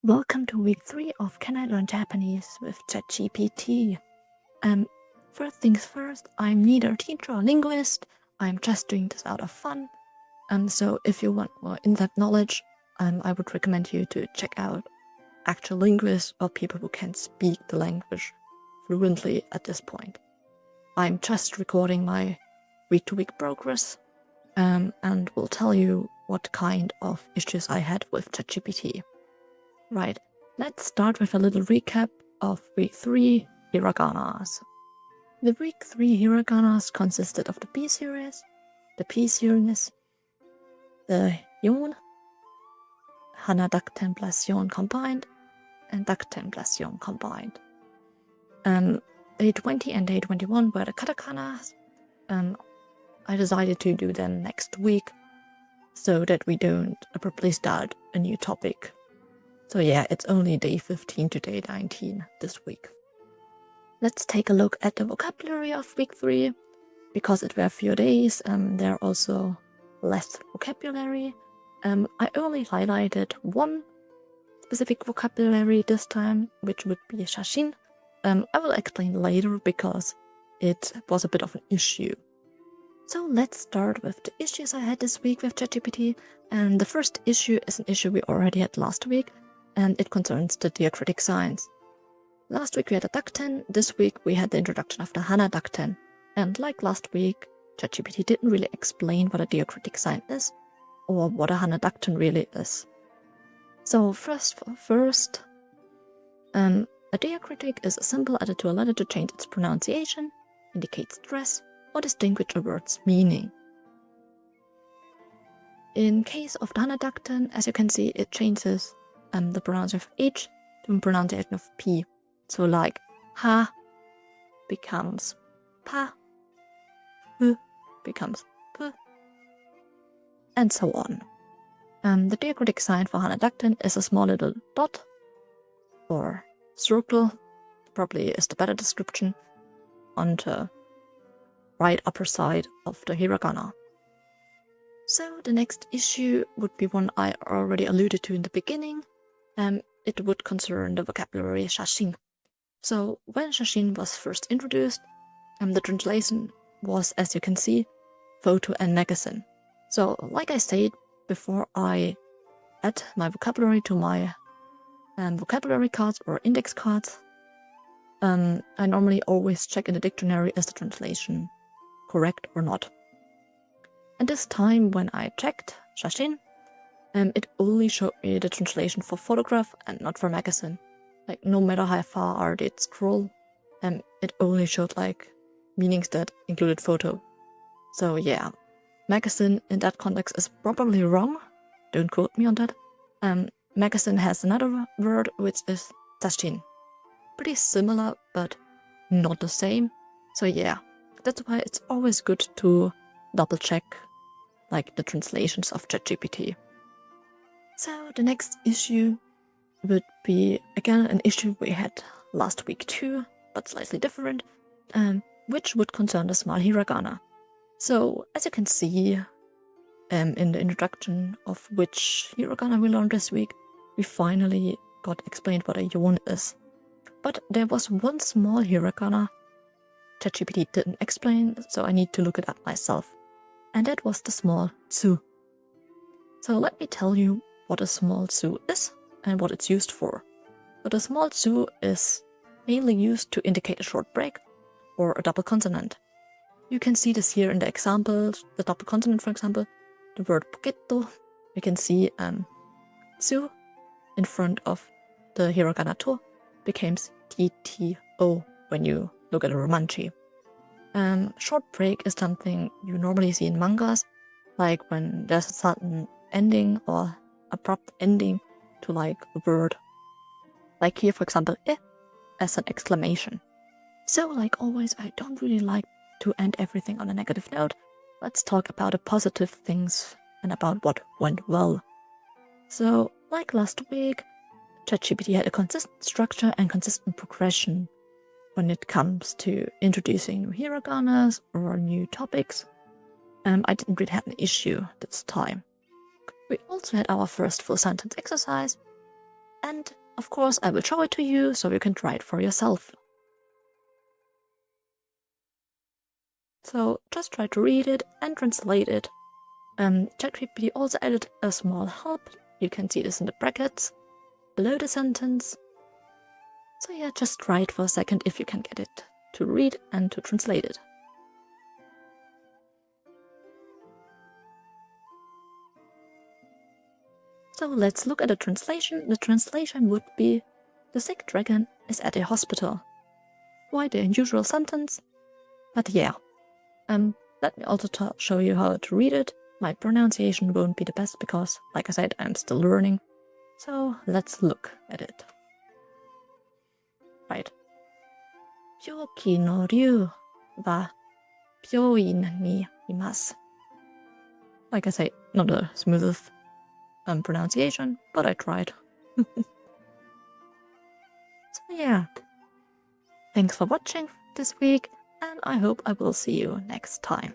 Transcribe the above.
Welcome to week 3 of Can I Learn Japanese with ChatGPT. First things first, I'm neither a teacher or linguist. I'm just doing this out of fun. So if you want more in-depth knowledge, I would recommend you to check out actual linguists or people who can speak the language fluently at this point. I'm just recording my week-to-week progress and will tell you what kind of issues I had with ChatGPT. Right, let's start with a little recap of week 3 hiraganas. The week 3 hiraganas consisted of the B series, the P series, the yon, hana dakten plus yon combined, and dakten plus yon combined. Day 20 and day 21 were the katakanas. I decided to do them next week so that we don't abruptly start a new topic. So yeah, it's only day 15 to day 19 this week. Let's take a look at the vocabulary of week 3. Because it were few days, there are also less vocabulary. I only highlighted one specific vocabulary this time, which would be shashin. I will explain later because it was a bit of an issue. So let's start with the issues I had this week with ChatGPT. And the first issue is an issue we already had last week, and it concerns the diacritic signs. Last week we had a dakten, this week we had the introduction of the hana dakten. And like last week, ChatGPT didn't really explain what a diacritic sign is, or what a hana dakten really is. So first, a diacritic is a symbol added to a letter to change its pronunciation, indicate stress, or distinguish a word's meaning. In case of the hana dakten, as you can see, it changes the pronunciation of H to the pronunciation of P. So like ha becomes pa, p becomes p, and so on. The diacritic sign for hana dakten is a small little dot or circle, probably is the better description, on the right upper side of the hiragana. So the next issue would be one I already alluded to in the beginning. It would concern the vocabulary shashin. So when shashin was first introduced, the translation was, as you can see, photo and magazine. So like I said before, I add my vocabulary to my vocabulary cards or index cards. I normally always check in the dictionary is the translation correct or not. And this time when I checked shashin, it only showed me the translation for photograph and not for magazine. Like no matter how far I did scroll, it only showed like meanings that included photo. So yeah, magazine in that context is probably wrong. Don't quote me on that. Magazine has another word which is tashin. Pretty similar, but not the same. So yeah, that's why it's always good to double check like the translations of ChatGPT. So the next issue would be again an issue we had last week too, but slightly different, which would concern the small hiragana. So as you can see in the introduction of which hiragana we learned this week, we finally got explained what a yon is. But there was one small hiragana ChatGPT didn't explain, so I need to look it up myself. And that was the small tsu. So let me tell you what a small tsu is and what it's used for. So the small tsu is mainly used to indicate a short break or a double consonant. You can see this here in the examples, the double consonant, for example, the word poketto. You can see tsu in front of the hiragana to becomes TTO when you look at a romanji. Short break is something you normally see in mangas, like when there's a sudden ending or abrupt ending to like a word. Like here, for example, as an exclamation. So like always, I don't really like to end everything on a negative note. Let's talk about the positive things and about what went well. So like last week, ChatGPT had a consistent structure and consistent progression when it comes to introducing new hiraganas or new topics. I didn't really have an issue this time. We also had our first full sentence exercise, And of course, I will show it to you so you can try it for yourself. So just try to read it and translate it. ChatGPT also added a small help. You can see this in the brackets below the sentence. So yeah, just try it for a second if you can get it to read and to translate it. So let's look at the translation. The translation would be, the sick dragon is at a hospital. Quite an unusual sentence, but yeah. Let me also show you how to read it. My pronunciation won't be the best because, like I said, I'm still learning. So let's look at it. Right. 病気の竜は病院にいます. Like I say, not the smoothest pronunciation, but I tried. So yeah. Thanks for watching this week, and I hope I will see you next time.